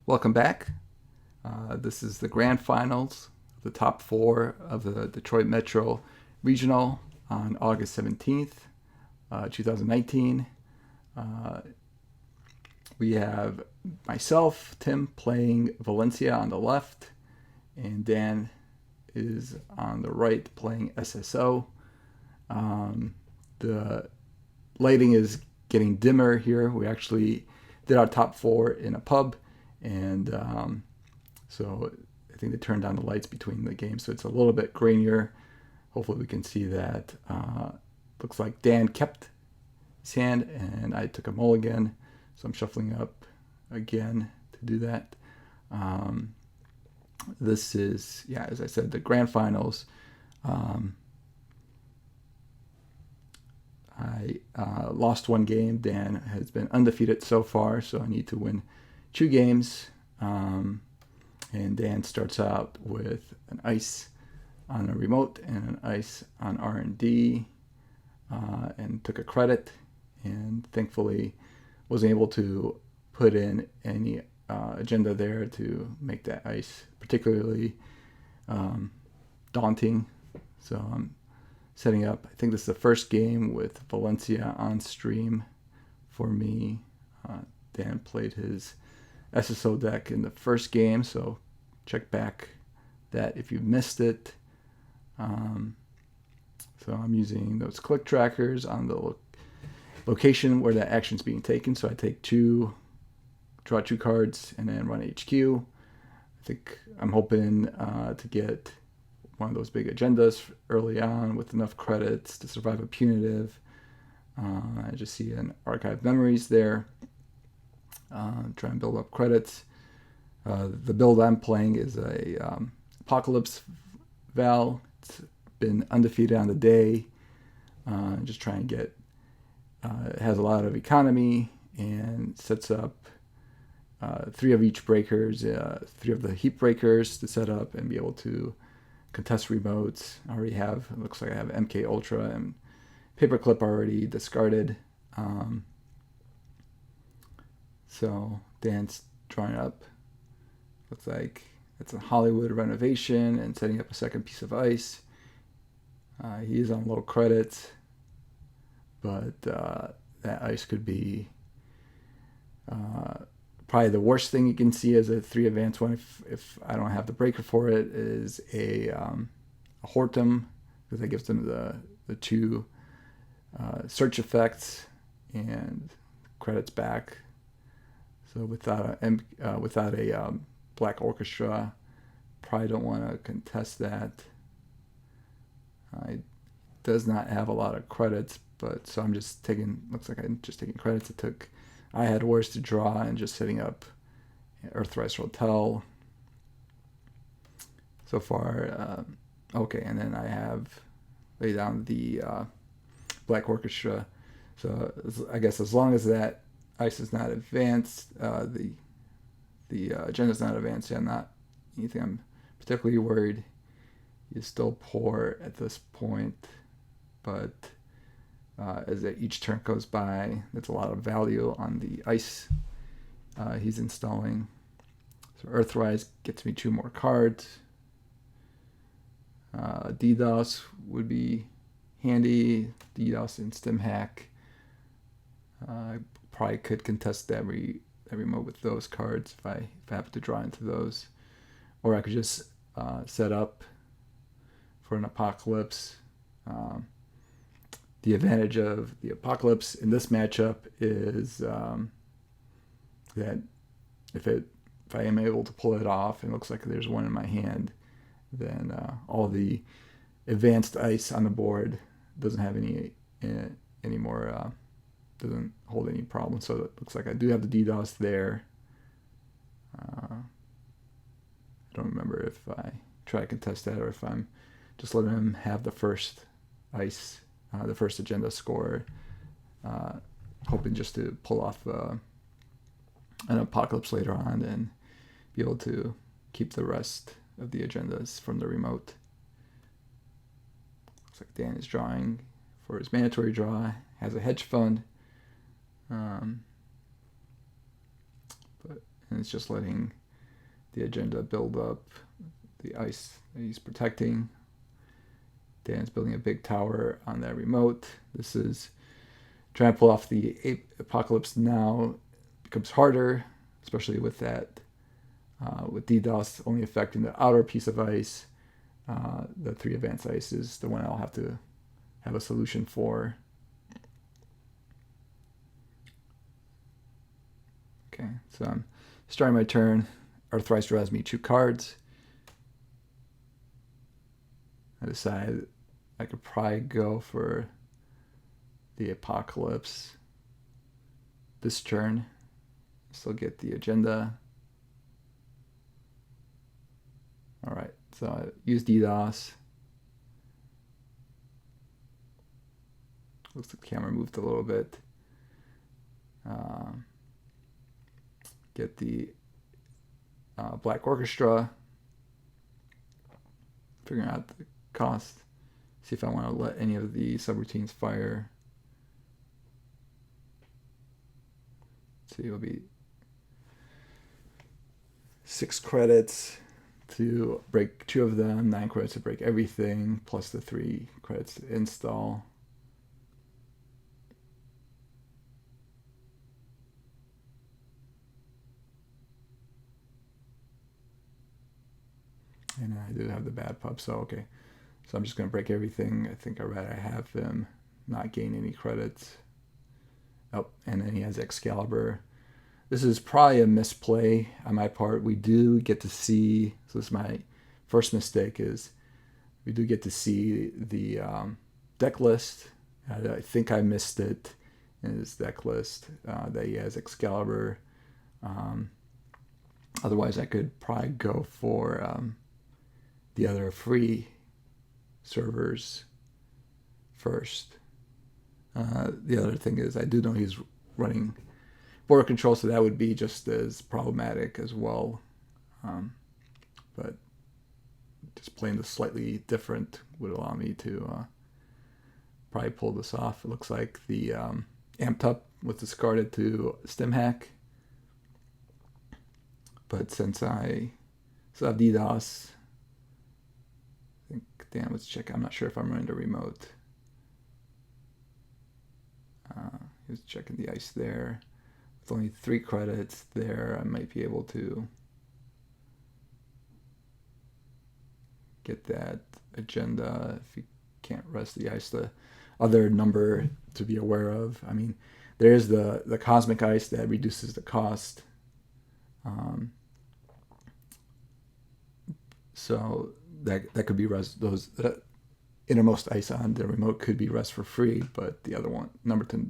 Welcome back. This is the grand finals, the top four of the Detroit Metro Regional on August 17th, 2019. We have myself, Tim, playing Valencia on the left, and Dan is on the right playing SSO. The lighting is getting dimmer here. We actually did our top four in a pub, and so I think they turned down the lights between the games, so it's a little bit grainier. Hopefully we can see that. Looks like Dan kept his hand, and I took a mulligan, so I'm shuffling up again to do that. This is, yeah, as I said, the grand finals. I lost one game. Dan has been undefeated so far, so I need to win 2 games. And Dan starts out with an ice on a remote and an ice on R&D, and took a credit, and thankfully wasn't able to put in any agenda there to make that ice particularly daunting. So I'm setting up. I think this is the first game with Valencia on stream for me. Dan played his SSO deck in the first game, so check back that if you missed it. So I'm using those click trackers on the location where that action's being taken. So I take 2, draw 2 cards, and then run HQ. I think I'm hoping to get one of those big agendas early on with enough credits to survive a punitive. I just see an archive memories there. Try and build up credits. The build I'm playing is a Apocalypse Val. It's been undefeated on the day. Just try and get. It has a lot of economy and sets up 3 of each breakers, 3 of the heap breakers to set up and be able to contest remotes. I already have, it looks like I have MK Ultra and Paperclip already discarded. So Dan's drawing up. Looks like it's a Hollywood renovation and setting up a second piece of ice. He is on low credits, but that ice could be probably the worst thing you can see as a 3 advanced one if I don't have the breaker for it is a Hortum, because that gives them the 2 search effects and credits back. So without a Black Orchestra, probably don't want to contest that. It does not have a lot of credits, but so I'm just taking. Looks like I'm just taking credits. I had worse to draw and just setting up Earthrise Hotel. So far, okay, and then I have laid down the Black Orchestra. So I guess as long as that ice is not advanced, the agenda is not advanced. Yeah, not anything I'm particularly worried. He's still poor at this point, but as each turn goes by, there's a lot of value on the ice he's installing. So Earthrise gets me 2 more cards. DDoS would be handy. DDoS and StimHack. I probably could contest that remote with those cards if I happen to draw into those, or I could just set up for an Apocalypse. The advantage of the Apocalypse in this matchup is that if I am able to pull it off, and it looks like there's one in my hand, then all the advanced ice on the board doesn't have any more. Doesn't hold any problem. So it looks like I do have the DDoS there. I don't remember if I try to contest that or if I'm just letting him have the first ice, the first agenda score, hoping just to pull off an Apocalypse later on and be able to keep the rest of the agendas from the remote. Looks like Dan is drawing for his mandatory draw, has a hedge fund. and it's just letting the agenda build up the ice that he's protecting. Dan's building a big tower on that remote. This is trying to pull off the Apocalypse now. Becomes harder, especially with that, with DDoS only affecting the outer piece of ice. The 3 advanced ice is the one I'll have to have a solution for. Okay, so I'm starting my turn. Earthrise draws me 2 cards. I decide I could probably go for the Apocalypse this turn. Still get the agenda. All right, so I use DDoS. Looks like the camera moved a little bit. Get the Black Orchestra. Figuring out the cost. See if I want to let any of the subroutines fire. So it'll be 6 credits to break 2 of them, 9 credits to break everything, plus the 3 credits to install. And I do have the bad pup, so okay. So I'm just going to break everything. I think I'd rather have him not gain any credits. Oh, and then he has Excalibur. This is probably a misplay on my part. We do get to see, so this is my first mistake, is we do get to see the deck list. I think I missed it in his deck list, that he has Excalibur. Otherwise, I could probably go for the other free servers first. The other thing is I do know he's running border control, so that would be just as problematic as well. But just playing this slightly different would allow me to probably pull this off. It looks like the Amped Up was discarded to Stem Hack. But since I still have DDoS, I think Dan was checking. I'm not sure if I'm running the remote. He was checking the ice there. With only 3 credits there, I might be able to get that agenda if you can't rest the ice. The other number to be aware of, I mean, there's the Cosmic Ice that reduces the cost. So that could be res. Those innermost ice on the remote could be res for free, but the other one number to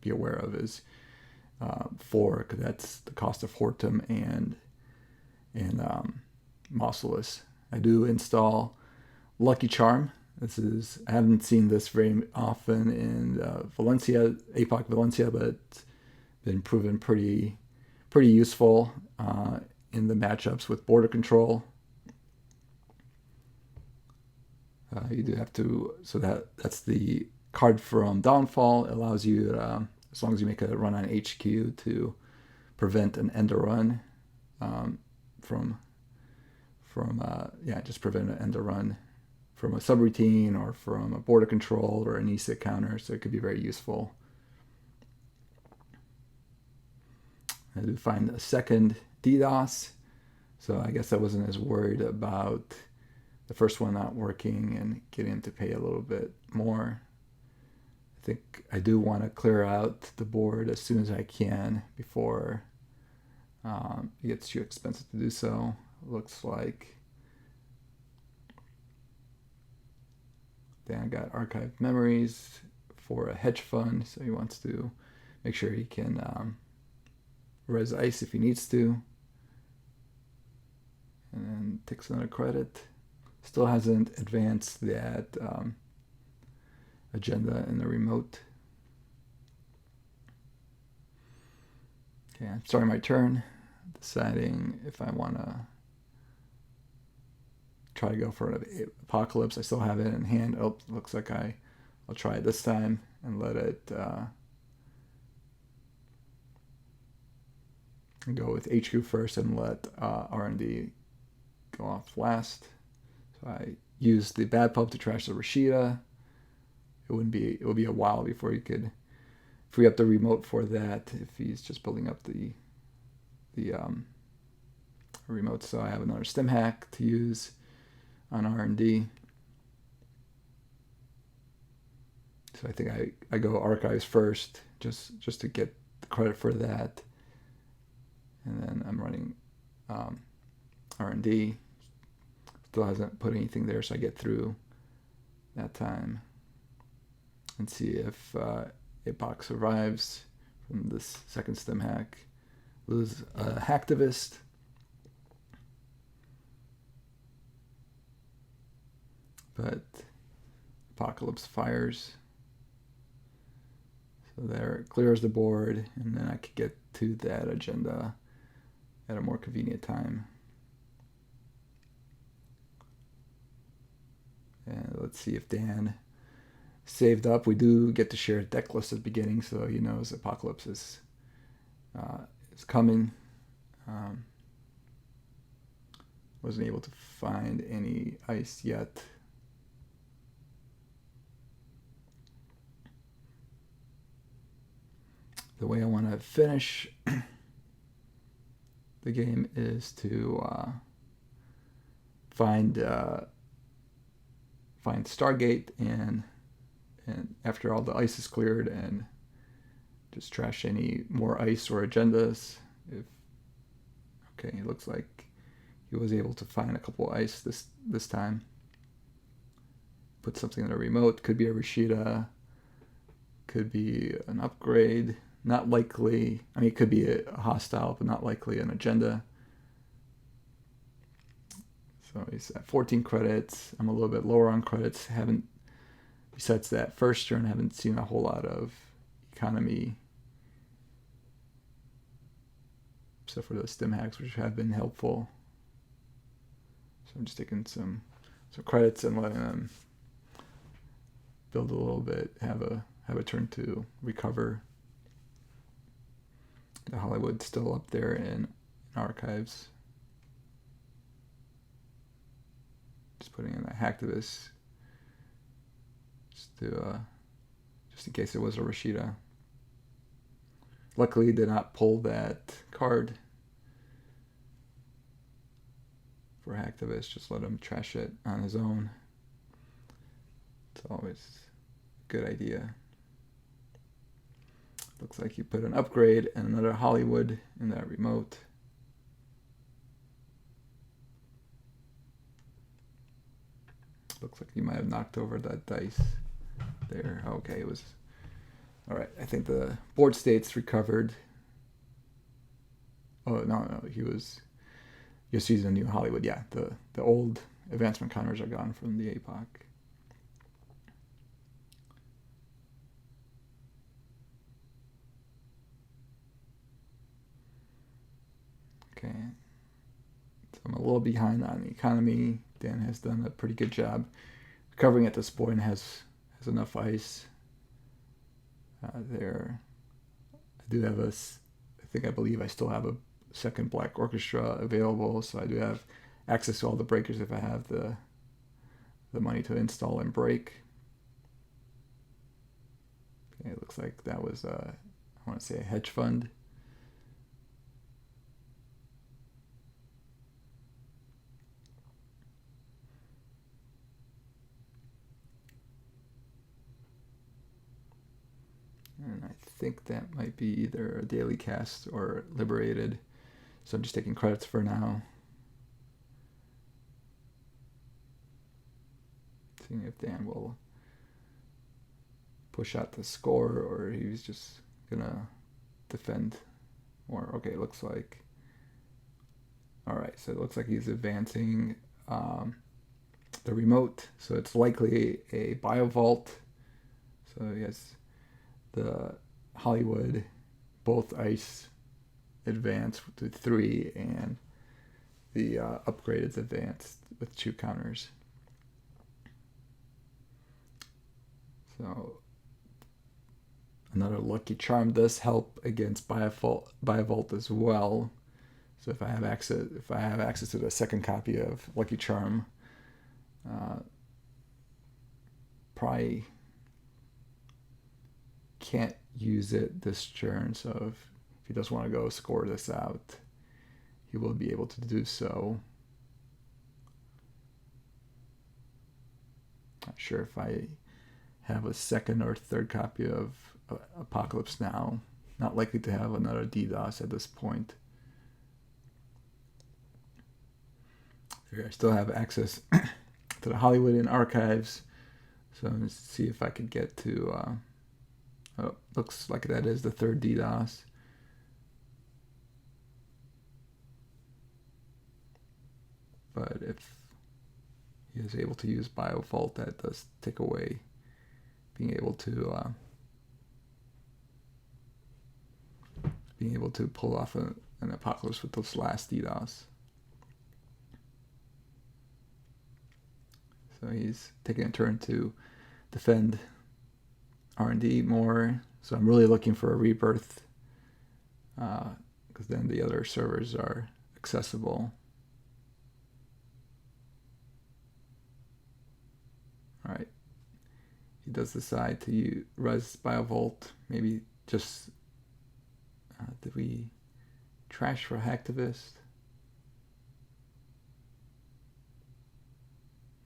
be aware of is 4, because that's the cost of Hortum and Mausolus. I do install Lucky Charm. This is, I haven't seen this very often in Valencia, APOC Valencia, but it's been proven pretty useful in the matchups with border control. You do have to, so that's the card from Downfall. It allows you, as long as you make a run on HQ, to prevent an end run just prevent an end run from a subroutine or from a border control or a NISEI counter. So it could be very useful. I did find a second DDoS, so I guess I wasn't as worried about the first one not working and getting him to pay a little bit more. I think I do want to clear out the board as soon as I can before it gets too expensive to do so. Looks like Dan got archived memories for a hedge fund, so he wants to make sure he can res ice if he needs to. And then takes another credit. Still hasn't advanced that agenda in the remote. Okay, I'm starting my turn, deciding if I want to try to go for an Apocalypse. I still have it in hand. Oh, looks like I'll try it this time and let it and go with HQ first and let R&D go off last. So I use the bad pub to trash the Rashida. It would be a while before you could free up the remote for that if he's just building up the remote. So I have another stem hack to use on R&D. So I think I go archives first just to get the credit for that. And then I'm running R&D. Still hasn't put anything there, so I get through that time and see if APOC survives from this second stem hack. Lose a hacktivist. But Apocalypse fires. So there it clears the board, and then I could get to that agenda at a more convenient time. And let's see if Dan saved up. We do get to share a deck list at the beginning, so he knows Apocalypse is coming. Wasn't able to find any ice yet. The way I want to finish the game is to find Stargate and after all the ice is cleared, and just trash any more ice or agendas. Okay, it looks like he was able to find a couple ice this time. Put something in a remote. Could be a Rashida. Could be an upgrade. Not likely. I mean, it could be a hostile, but not likely an agenda. So he's at 14 credits. I'm a little bit lower on credits. Besides that first turn, haven't seen a whole lot of economy, except for the stem hacks, which have been helpful. So I'm just taking some credits and letting them build a little bit, have a turn to recover. The Hollywood's still up there in archives. Just putting in a hacktivist just in case it was a Rashida. Luckily, did not pull that card for hacktivist. Just let him trash it on his own. It's always a good idea. Looks like you put an upgrade and another Hollywood in that remote. Looks like you might have knocked over that dice there. Okay, it was... Alright, I think the board state's recovered. Oh, no, he was just using a new Hollywood. Yeah, the old advancement counters are gone from the APOC. Okay, so I'm a little behind on the economy. Dan has done a pretty good job recovering at this point and has enough ice there. I believe I still have a second Black Orchestra available, so I do have access to all the breakers if I have the money to install and break. Okay, it looks like that was I want to say a hedge fund. And I think that might be either a daily cast or liberated. So I'm just taking credits for now. Seeing if Dan will push out the score or he's just gonna defend more. Okay, it looks like. Alright, so it looks like he's advancing the remote. So it's likely a biovault. So he has the Hollywood, both ice advanced to 3, and the upgrade is advanced with 2 counters. So Another Lucky Charm does help against Biovolt as well. So if I have access to the second copy of Lucky Charm, probably can't use it this turn. So if he does want to go score this out, he will be able to do so. Not sure if I have a second or third copy of Apocalypse now. Not likely to have another DDoS at this point. I still have access to the Hollywood archives, so let's see if I could get to. Oh, looks like that is the third DDoS. But if he is able to use Biovault, that does take away being able to pull off an Apocalypse with those last DDoS. So he's taking a turn to defend R&D more. So I'm really looking for a rebirth, because then the other servers are accessible. All right. He does decide to res Biovault. Maybe just did we trash for Hacktivist?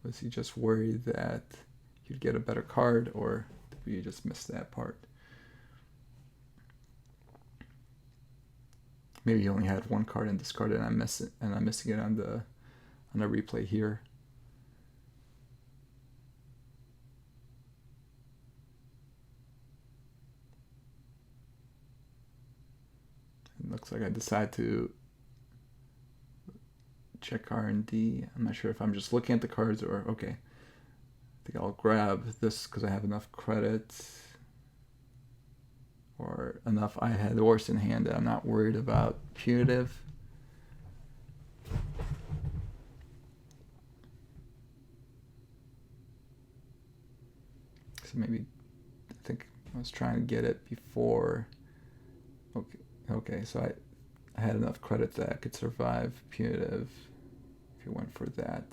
Was he just worried that he'd get a better card, or did we just miss that part? Maybe he only had one card and discarded, and I'm missing it on the replay here. It looks like I decide to check R&D. I'm not sure if I'm just looking at the cards or okay. I think I'll grab this because I have enough credits or enough I had horse in hand that I'm not worried about punitive. So maybe I think I was trying to get it before. Okay, so I had enough credit that I could survive punitive if he went for that.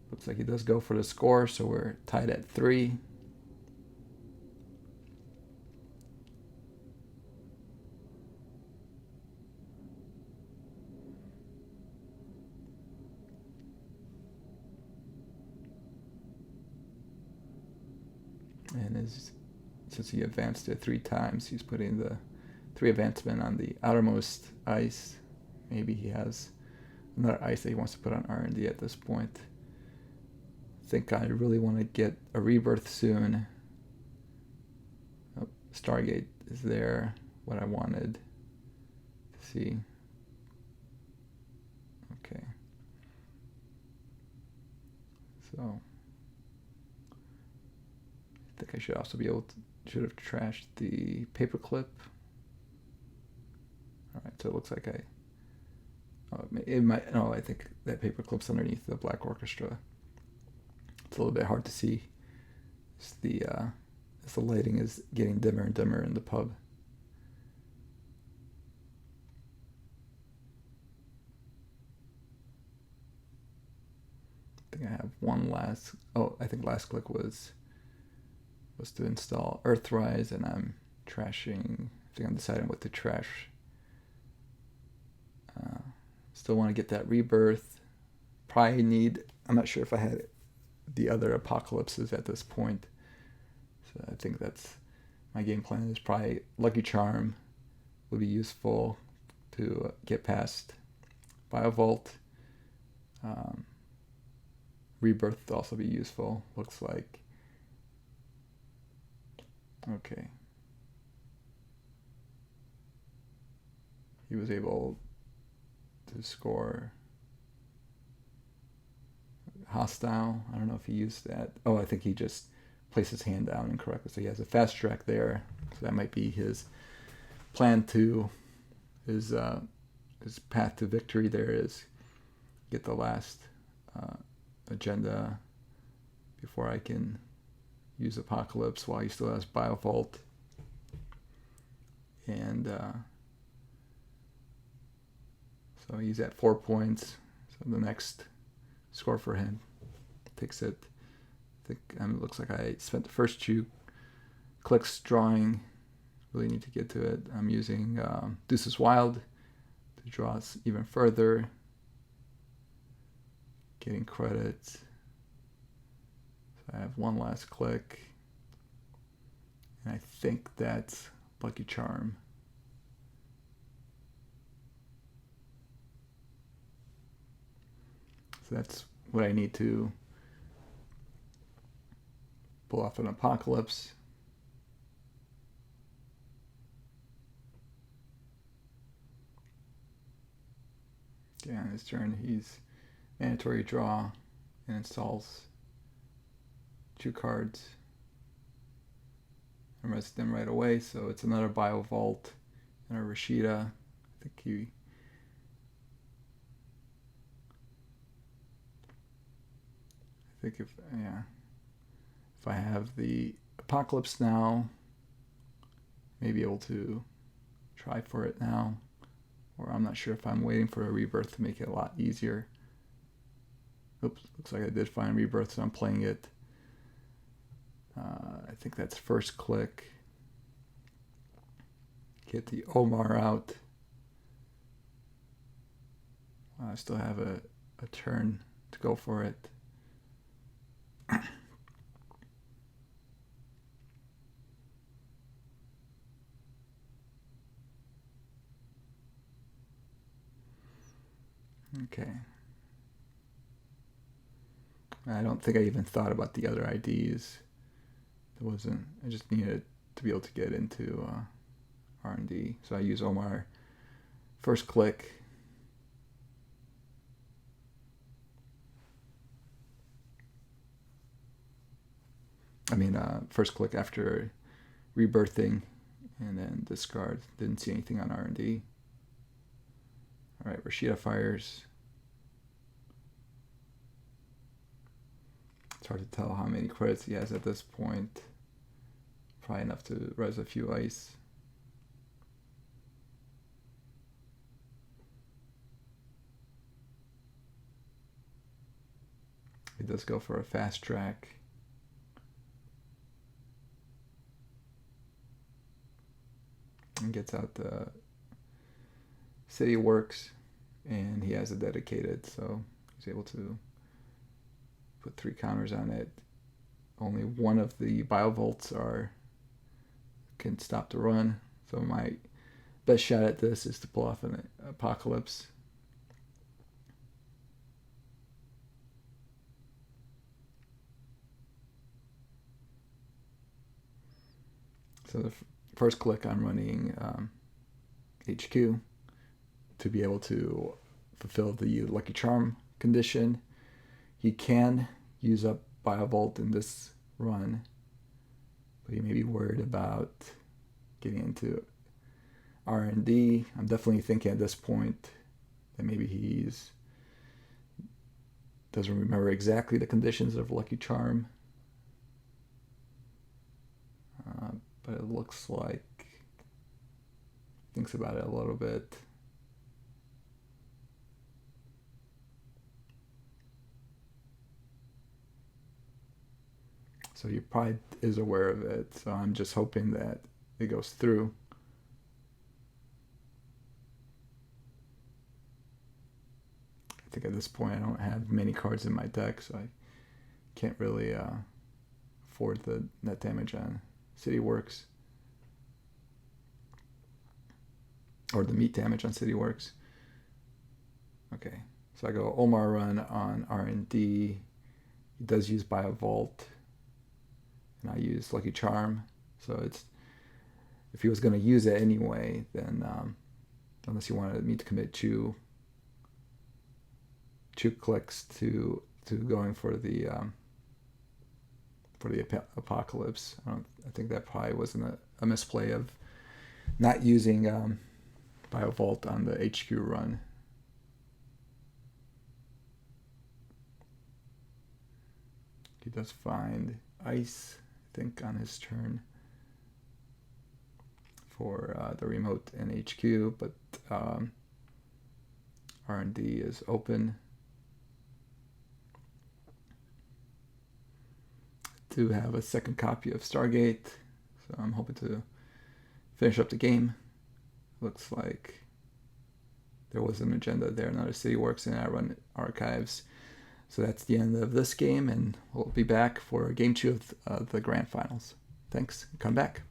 Looks like he does go for the score, so we're tied at 3. And since he advanced it 3 times, he's putting the 3 advancement on the outermost ice. Maybe he has another ice that he wants to put on R&D at this point. I think I really want to get a rebirth soon. Oh, Stargate is there, what I wanted to see. Okay. So I think I should also be able to, should have trashed the paperclip. Alright, so it looks like I think that paperclip's underneath the Black Orchestra. It's a little bit hard to see. As the lighting is getting dimmer and dimmer in the pub. I think I have one last. Oh, I think last click was to install Earthrise, and I'm trashing. I think I'm deciding what to trash. Still want to get that rebirth. Probably need. I'm not sure if I had the other apocalypses at this point. So I think that's my game plan. Is probably Lucky Charm would be useful to get past Biovault. Rebirth would also be useful. Looks like. Okay. He was able to score hostile. I don't know if he used that. Oh, I think he just placed his hand down incorrectly. So he has a fast track there. So that might be his plan to his path to victory. There is get the last agenda before I can use Apocalypse while he still has Biovault. and so he's at 4 points. So the next score for him takes it. I think it looks like I spent the first 2 clicks drawing. Really need to get to it. I'm using Deuces Wild to draw us even further. Getting credits. So I have one last click. And I think that's Lucky Charm. So that's what I need to pull off an Apocalypse. Okay, on his turn, he's mandatory draw and installs 2 cards. I rest them right away, so it's another Biovault and a Rashida. I think if I have the Apocalypse now, maybe able to try for it now, or I'm not sure if I'm waiting for a Rebirth to make it a lot easier. Oops, looks like I did find Rebirth, so I'm playing it. I think that's first click. Get the Omar out. I still have a turn to go for it. Okay. I don't think I even thought about the other IDs. I just needed to be able to get into R&D. So I use Omar first click. First click after rebirthing, and then discard. Didn't see anything on R&D. All right, Rashida fires. It's hard to tell how many credits he has at this point. Probably enough to res a few ice. He does go for a fast track. And gets out the City Works, and he has a dedicated, so he's able to put 3 counters on it. Only one of the Biovaults can stop the run, so my best shot at this is to pull off an Apocalypse. So the first click, I'm running HQ to be able to fulfill the Lucky Charm condition. He can use up Biovault in this run, but he may be worried about getting into R&D. I'm definitely thinking at this point that maybe he's doesn't remember exactly the conditions of Lucky Charm. But it looks like thinks about it a little bit. So he probably is aware of it. So I'm just hoping that it goes through. I think at this point I don't have many cards in my deck, so I can't really afford the net damage on City Works, or the meat damage on City Works. Okay, so I go Omar run on R&D. He does use Biovault, and I use Lucky Charm. So it's, if he was going to use it anyway, then unless he wanted me to commit two clicks to going for the Apocalypse. I think that probably wasn't a misplay of not using Biovault on the HQ run. He does find ice, I think, on his turn. for the remote and HQ, but R&D is open. I do have a second copy of Stargate, so I'm hoping to finish up the game. Looks like there was an agenda there. Another city works, and I run archives. So that's the end of this game, and we'll be back for game 2 of the grand finals. Thanks. Come back.